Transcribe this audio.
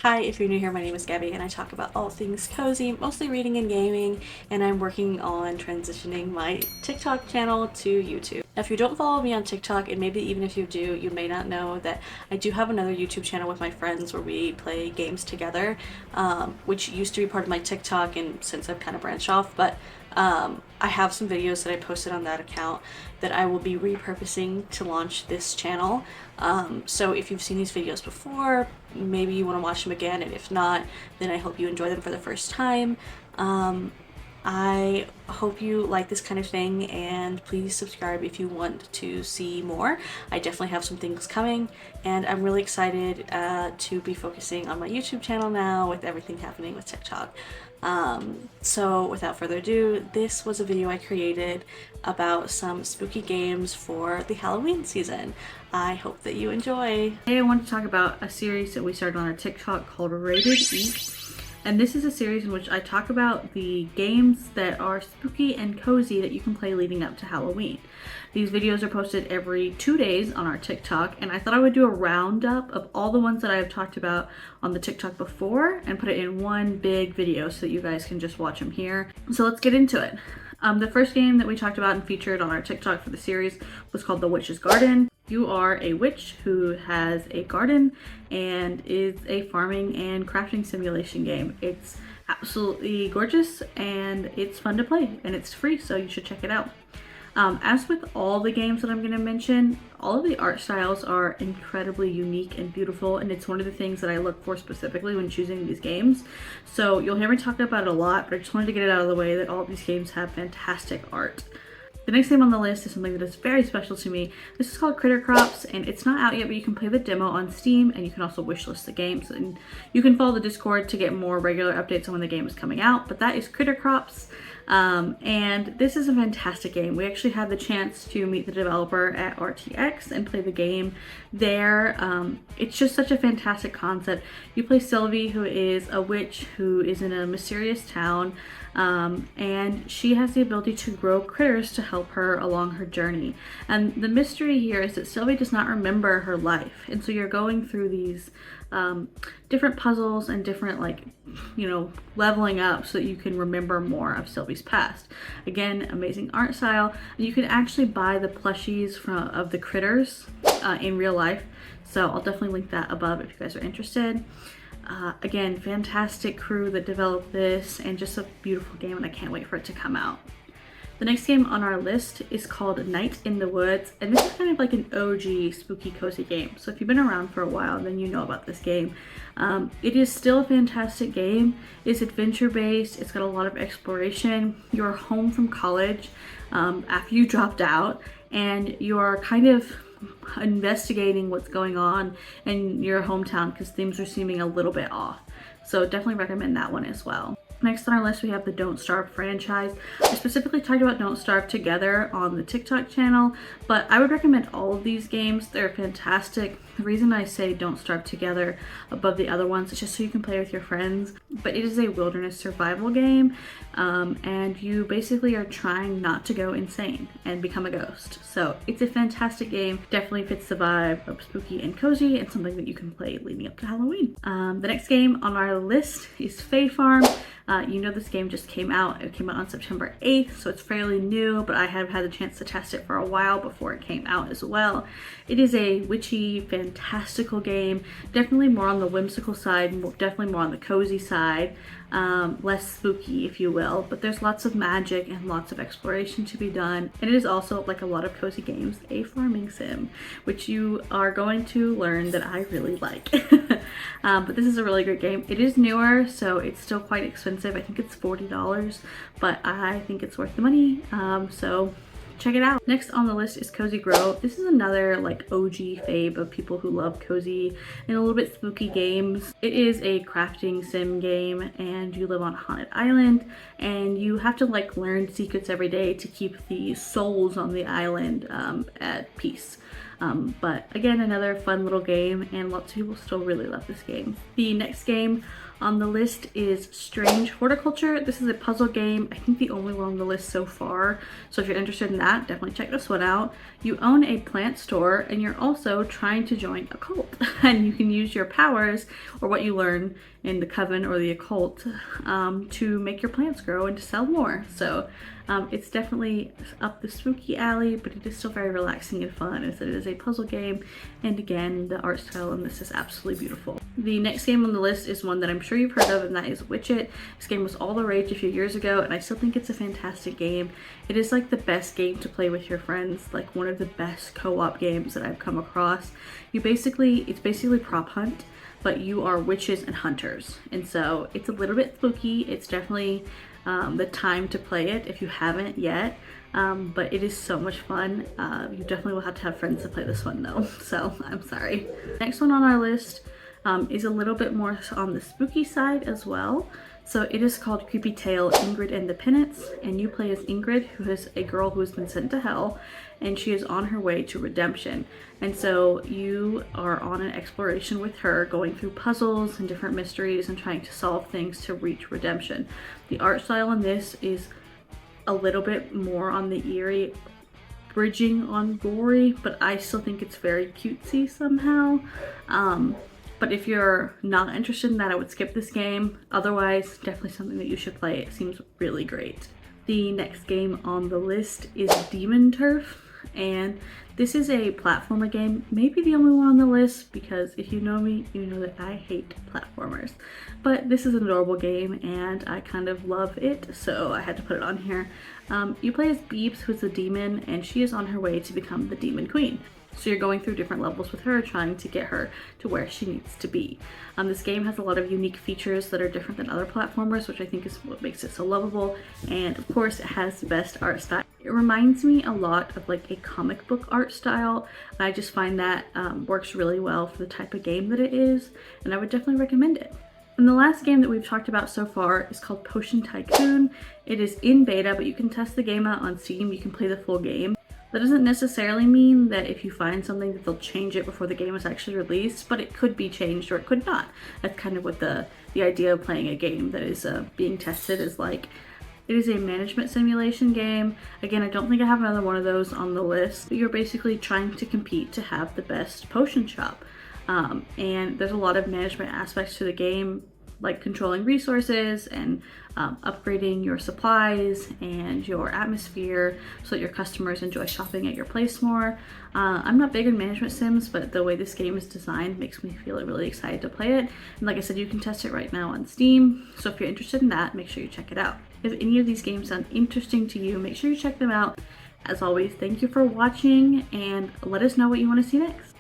Hi, if you're new here, my name is Gabby and I talk about all things cozy, mostly reading and gaming, and I'm working on transitioning my TikTok channel to YouTube. Now, if you don't follow me on TikTok, and maybe even if you do, you may not know that I do have another YouTube channel with my friends where we play games together, which used to be part of my TikTok, and since I've kind of branched off, but I have some videos that I posted on that account that I will be repurposing to launch this channel. So if you've seen these videos before, maybe you want to watch them again, and if not, then I hope you enjoy them for the first time. I hope you like this kind of thing, and please subscribe if you want to see more. I definitely have some things coming, and I'm really excited to be focusing on my YouTube channel now with everything happening with TikTok. So without further ado, this was a video I created about some spooky games for the Halloween season. I hope that you enjoy. Today I want to talk about a series that we started on our TikTok called Rated Eat. And this is a series in which I talk about the games that are spooky and cozy that you can play leading up to Halloween. These videos are posted every 2 days on our TikTok, and I thought I would do a roundup of all the ones that I have talked about on the TikTok before and put it in one big video so that you guys can just watch them here. So let's get into it. The first game that we talked about and featured on our TikTok for the series was called The Witch's Garden. You are a witch who has a garden and is a farming and crafting simulation game. It's absolutely gorgeous and it's fun to play, and it's free, so you should check it out. As with all the games that I'm going to mention, all of the art styles are incredibly unique and beautiful, and it's one of the things that I look for specifically when choosing these games. So you'll hear me talk about it a lot, but I just wanted to get it out of the way that all of these games have fantastic art. The next game on the list is something that is very special to me. This is called Critter Crops, and it's not out yet, but you can play the demo on Steam, and you can also wishlist the games. And you can follow the Discord to get more regular updates on when the game is coming out, but that is Critter Crops. And this is a fantastic game. We actually had the chance to meet the developer at RTX and play the game there. It's just such a fantastic concept. You play Sylvie, who is a witch who is in a mysterious town, and she has the ability to grow critters to help her along her journey. And the mystery here is that Sylvie does not remember her life, and so you're going through these different puzzles and different, leveling up so that you can remember more of Sylvie's past. Again, amazing art style. You can actually buy the plushies of the critters in real life, so I'll definitely link that above if you guys are interested. Again, fantastic crew that developed this, and just a beautiful game, and I can't wait for it to come out. The next game on our list is called Night in the Woods, and this is kind of like an OG spooky cozy game. So if you've been around for a while, then you know about this game. It is still a fantastic game. It's adventure based, it's got a lot of exploration. You're home from college after you dropped out, and you're kind of investigating what's going on in your hometown because things are seeming a little bit off. So definitely recommend that one as well. Next on our list, we have the Don't Starve franchise. I specifically talked about Don't Starve Together on the TikTok channel, but I would recommend all of these games. They're fantastic. The reason I say Don't Starve Together above the other ones is just so you can play with your friends, but it is a wilderness survival game, and you basically are trying not to go insane and become a ghost. So it's a fantastic game. Definitely fits the vibe of spooky and cozy, and something that you can play leading up to Halloween. The next game on our list is Fae Farm. You know, this game just came out. It came out on September 8th, so it's fairly new, but I have had the chance to test it for a while before it came out as well. It is a witchy, fantastical game. Definitely more on the whimsical side, definitely more on the cozy side. Less spooky, if you will, but there's lots of magic and lots of exploration to be done. And it is also, like a lot of cozy games, a farming sim, which you are going to learn that I really like. But this is a really great game. It is newer, so it's still quite expensive. I think it's $40, but I think it's worth the money. So check it out. Next on the list is Cozy Grow. This is another like OG fave of people who love cozy and a little bit spooky games. It is a crafting sim game, and you live on a haunted island, and you have to like learn secrets every day to keep the souls on the island at peace. But again, another fun little game, and lots of people still really love this game. The next game On the list is Strange Horticulture. This is a puzzle game. I think the only one on the list so far. So if you're interested in that, definitely check this one out. You own a plant store and you're also trying to join a cult. And you can use your powers or what you learn in the coven or the occult to make your plants grow and to sell more. So it's definitely up the spooky alley, but it is still very relaxing and fun as it is a puzzle game. And again, the art style in this is absolutely beautiful. The next game on the list is one that I'm sure you've heard of, and that is Witch It. This game was all the rage a few years ago, and I still think it's a fantastic game. It is like the best game to play with your friends, like one of the best co-op games that I've come across. It's basically prop hunt, but you are witches and hunters. And so it's a little bit spooky. It's definitely the time to play it if you haven't yet. But it is so much fun. You definitely will have to have friends to play this one though, so I'm sorry. Next one on our list is a little bit more on the spooky side as well. So it is called Creepy Tale, Ingrid and the Penance, and you play as Ingrid, who is a girl who has been sent to hell, and she is on her way to redemption. And so you are on an exploration with her, going through puzzles and different mysteries and trying to solve things to reach redemption. The art style in this is a little bit more on the eerie, bridging on gory, but I still think it's very cutesy somehow. But if you're not interested in that, I would skip this game. Otherwise, definitely something that you should play. It seems really great. The next game on the list is Demon Turf, and this is a platformer game, maybe the only one on the list, because if you know me, you know that I hate platformers. But this is an adorable game and I kind of love it, so I had to put it on here. You play as Beebs, who's a demon, and she is on her way to become the Demon Queen. So you're going through different levels with her, trying to get her to where she needs to be. This game has a lot of unique features that are different than other platformers, which I think is what makes it so lovable. And of course, it has the best art style. It reminds me a lot of like a comic book art style. I just find that works really well for the type of game that it is, and I would definitely recommend it. And the last game that we've talked about so far is called Potion Tycoon. It is in beta, but you can test the game out on Steam. You can play the full game. That doesn't necessarily mean that if you find something that they'll change it before the game is actually released, but it could be changed or it could not. That's kind of what the idea of playing a game that is being tested is like. It is a management simulation game. Again, I don't think I have another one of those on the list. But you're basically trying to compete to have the best potion shop. And there's a lot of management aspects to the game, like controlling resources and upgrading your supplies and your atmosphere so that your customers enjoy shopping at your place more. I'm not big in management sims, but the way this game is designed makes me feel really excited to play it. And like I said, you can test it right now on Steam. So if you're interested in that, make sure you check it out. If any of these games sound interesting to you, make sure you check them out. As always, thank you for watching and let us know what you want to see next.